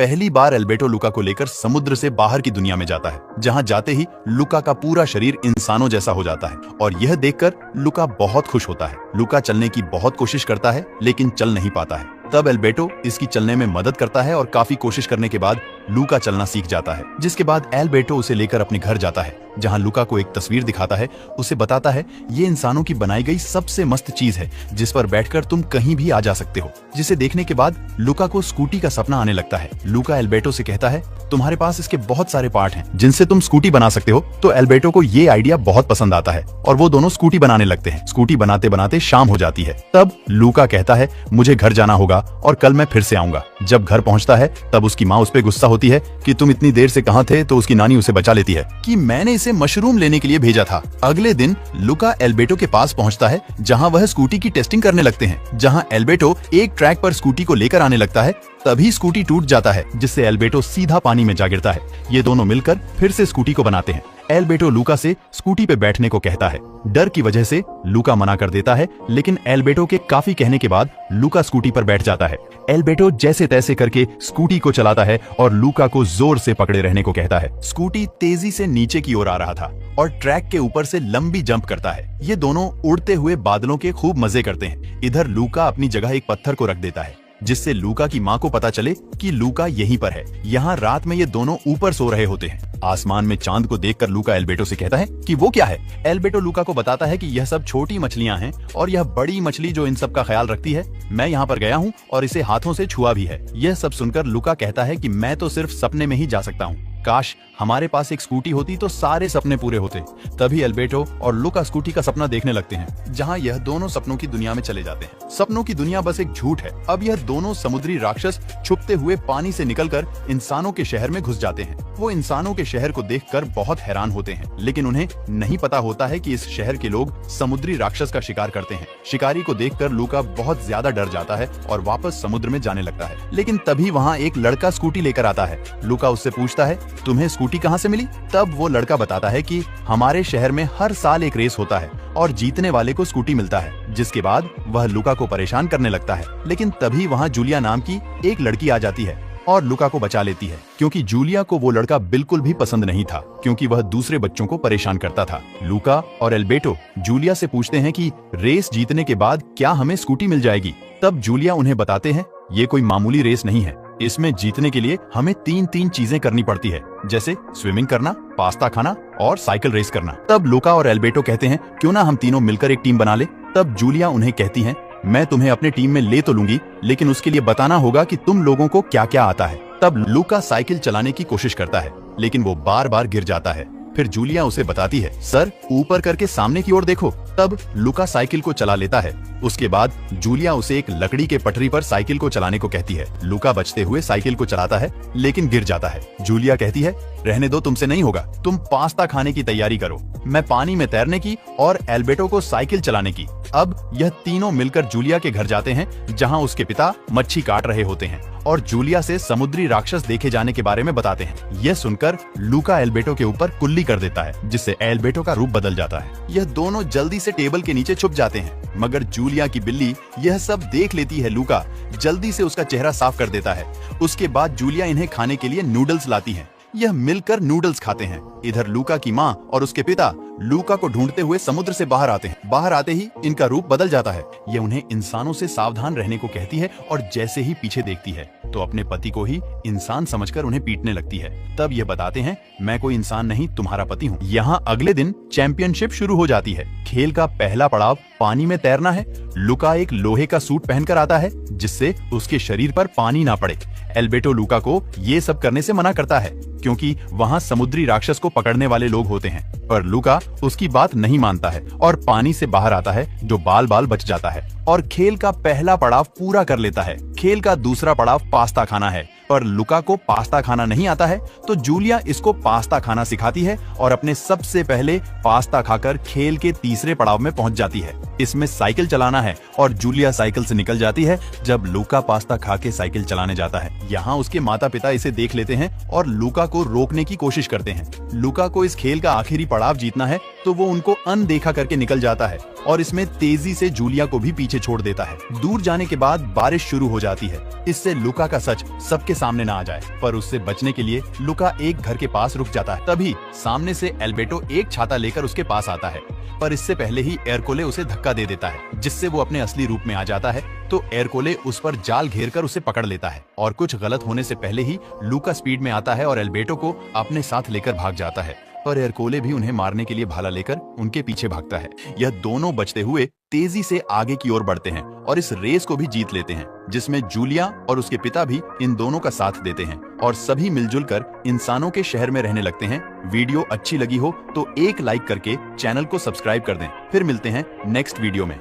पहली बार एल्बर्टो लुका को लेकर समुद्र से बाहर की दुनिया में जाता है, जहां जाते ही लुका का पूरा शरीर इंसानों जैसा हो जाता है और यह देखकर लुका बहुत खुश होता है। लुका चलने की बहुत कोशिश करता है लेकिन चल नहीं पाता है। तब एल्बर्टो इसकी चलने में मदद करता है और काफी कोशिश करने के बाद लुका चलना सीख जाता है। जिसके बाद एल्बर्टो उसे लेकर अपने घर जाता है, जहां लुका को एक तस्वीर दिखाता है। उसे बताता है ये इंसानों की बनाई गई सबसे मस्त चीज है जिस पर बैठकर तुम कहीं भी आ जा सकते हो। जिसे देखने के बाद लुका को स्कूटी का सपना आने लगता है। लुका एल्बर्टो से कहता है तुम्हारे पास इसके बहुत सारे पार्ट हैं जिनसे तुम स्कूटी बना सकते हो। तो एल्बर्टो को ये आइडिया बहुत पसंद आता है और वो दोनों स्कूटी बनाने लगते हैं। स्कूटी बनाते बनाते शाम हो जाती है। तब लुका कहता है मुझे घर जाना होगा और कल मैं फिर से आऊंगा। जब घर पहुंचता है तब उसकी माँ उस पर गुस्सा होती है कि तुम इतनी देर से कहाँ थे। तो उसकी नानी उसे बचा लेती है कि मैंने इसे मशरूम लेने के लिए भेजा था। अगले दिन लुका एल्बर्टो के पास पहुंचता है, जहां वह स्कूटी की टेस्टिंग करने लगते हैं। जहां एल्बर्टो एक ट्रैक पर स्कूटी को लेकर आने लगता है, तभी स्कूटी टूट जाता है जिससे एल्बर्टो सीधा पानी में जा गिरता है। ये दोनों मिलकर फिर से स्कूटी को बनाते हैं। एल्बर्टो लुका से स्कूटी पे बैठने को कहता है। डर की वजह से लुका मना कर देता है, लेकिन एल्बर्टो के काफी कहने के बाद लुका स्कूटी पर बैठ जाता है। एल्बर्टो जैसे तैसे करके स्कूटी को चलाता है और लुका को जोर से पकड़े रहने को कहता है। स्कूटी तेजी से नीचे की ओर आ रहा था और ट्रैक के ऊपर से लंबी जंप करता है। ये दोनों उड़ते हुए बादलों के खूब मजे करते हैं। इधर लुका अपनी जगह एक पत्थर को रख देता है, जिससे लुका की माँ को पता चले कि लुका यहीं पर है। यहाँ रात में ये दोनों ऊपर सो रहे होते हैं। आसमान में चांद को देखकर लुका एल्बर्टो से कहता है कि वो क्या है। एल्बर्टो लुका को बताता है कि यह सब छोटी मछलियां हैं और यह बड़ी मछली जो इन सब का ख्याल रखती है, मैं यहाँ पर गया हूँ और इसे हाथों से छुआ भी है। यह सब सुनकर लुका कहता है कि मैं तो सिर्फ सपने में ही जा सकता हूँ। काश हमारे पास एक स्कूटी होती तो सारे सपने पूरे होते। तभी एल्बर्टो और लुका स्कूटी का सपना देखने लगते हैं, जहां यह दोनों सपनों की दुनिया में चले जाते हैं। सपनों की दुनिया बस एक झूठ है। अब यह दोनों समुद्री राक्षस छुपते हुए पानी से निकलकर इंसानों के शहर में घुस जाते हैं। वो इंसानों के शहर को देखकर बहुत हैरान होते हैं, लेकिन उन्हें नहीं पता होता है कि इस शहर के लोग समुद्री राक्षस का शिकार करते हैं। शिकारी को देखकर लुका बहुत ज्यादा डर जाता है और वापस समुद्र में जाने लगता है। लेकिन तभी वहाँ एक लड़का स्कूटी लेकर आता है। लुका उससे पूछता है तुम्हें स्कूटी कहाँ से मिली। तब वो लड़का बताता है कि हमारे शहर में हर साल एक रेस होता है और जीतने वाले को स्कूटी मिलता है। जिसके बाद वह लुका को परेशान करने लगता है। लेकिन तभी वहाँ जूलिया नाम की एक लड़की आ जाती है और लुका को बचा लेती है, क्योंकि जूलिया को वो लड़का बिल्कुल भी पसंद नहीं था, क्योंकि वह दूसरे बच्चों को परेशान करता था। लुका और एल्बर्टो जूलिया से पूछते हैं कि रेस जीतने के बाद क्या हमें स्कूटी मिल जाएगी। तब जूलिया उन्हें बताते हैं ये कोई मामूली रेस नहीं है। इसमें जीतने के लिए हमें तीन चीजें करनी पड़ती है, जैसे स्विमिंग करना, पास्ता खाना और साइकिल रेस करना। तब लुका और एल्बर्टो कहते हैं क्यों ना हम तीनों मिलकर एक टीम बना ले। तब जूलिया उन्हें कहती है मैं तुम्हें अपने टीम में ले तो लूंगी, लेकिन उसके लिए बताना होगा कि तुम लोगों को क्या क्या आता है। तब लुका साइकिल चलाने की कोशिश करता है, लेकिन वो बार बार गिर जाता है। फिर जूलिया उसे बताती है सर ऊपर करके सामने की ओर देखो। तब लुका साइकिल को चला लेता है। उसके बाद जूलिया उसे एक लकड़ी के पटरी पर साइकिल को चलाने को कहती है। लुका बचते हुए साइकिल को चलाता है, लेकिन गिर जाता है। जूलिया कहती है रहने दो, तुमसे नहीं होगा, तुम पास्ता खाने की तैयारी करो, मैं पानी में तैरने की और एल्बर्टो को साइकिल चलाने की। अब यह तीनों मिलकर जूलिया के घर जाते हैं, जहां उसके पिता मच्छी काट रहे होते हैं और जूलिया से समुद्री राक्षस देखे जाने के बारे में बताते हैं। यह सुनकर लुका एल्बर्टो के ऊपर कुल्ली कर देता है, जिससे एल्बर्टो का रूप बदल जाता है। यह दोनों जल्दी से टेबल के नीचे छुप जाते हैं, मगर जूलिया की बिल्ली यह सब देख लेती है। लुका जल्दी से उसका चेहरा साफ कर देता है। उसके बाद जूलिया इन्हें खाने के लिए नूडल्स लाती है। यह मिलकर नूडल्स खाते हैं। इधर लुका की माँ और उसके पिता लुका को ढूंढते हुए समुद्र से बाहर आते हैं। बाहर आते ही इनका रूप बदल जाता है। ये उन्हें इंसानों से सावधान रहने को कहती है और जैसे ही पीछे देखती है तो अपने पति को ही इंसान समझकर उन्हें पीटने लगती है। तब ये बताते हैं मैं कोई इंसान नहीं, तुम्हारा पति हूँ। यहाँ अगले दिन चैंपियनशिप शुरू हो जाती है। खेल का पहला पड़ाव पानी में तैरना है। लुका एक लोहे का सूट पहनकर आता है, जिससे उसके शरीर पर पानी ना पड़े। एल्बर्टो लुका को ये सब करने से मना करता है, क्योंकि वहाँ समुद्री राक्षस को पकड़ने वाले लोग होते हैं। पर लुका उसकी बात नहीं मानता है और पानी से बाहर आता है, जो बाल बाल बच जाता है और खेल का पहला पड़ाव पूरा कर लेता है। खेल का दूसरा पड़ाव पास्ता खाना है, पर लुका को पास्ता खाना नहीं आता है, तो जूलिया इसको पास्ता खाना सिखाती है और अपने सबसे पहले पास्ता खाकर खेल के तीसरे पड़ाव में पहुंच जाती है। इसमें साइकिल चलाना है और जूलिया साइकिल से निकल जाती है जब लुका पास्ता खा के साइकिल चलाने जाता है। यहाँ उसके माता पिता इसे देख लेते हैं और लुका को रोकने की कोशिश करते हैं। लुका को इस खेल का आखिरी पड़ाव जीतना है तो वो उनको अनदेखा करके निकल जाता है और इसमें तेजी से जूलिया को भी पीछे छोड़ देता है। दूर जाने के बाद बारिश शुरू हो जाती है, इससे लुका का सच सबके सामने ना आ जाए। पर उससे बचने के लिए लुका एक घर के पास रुक जाता है। तभी सामने से एल्बर्टो एक छाता लेकर उसके पास आता है, पर इससे पहले ही एरकोले उसे धक्का दे देता है, जिससे वो अपने असली रूप में आ जाता है। तो एरकोले उस पर जाल घेरकर उसे पकड़ लेता है और कुछ गलत होने से पहले ही लुका स्पीड में आता है और एल्बर्टो को अपने साथ लेकर भाग जाता है। पर एरकोले भी उन्हें मारने के लिए भाला लेकर उनके पीछे भागता है। यह दोनों बचते हुए तेजी से आगे की ओर बढ़ते हैं और इस रेस को भी जीत लेते हैं, जिसमें जूलिया और उसके पिता भी इन दोनों का साथ देते हैं और सभी मिलजुल कर इंसानों के शहर में रहने लगते हैं। वीडियो अच्छी लगी हो तो एक लाइक करके चैनल को सब्सक्राइब कर दें। फिर मिलते हैं नेक्स्ट वीडियो में।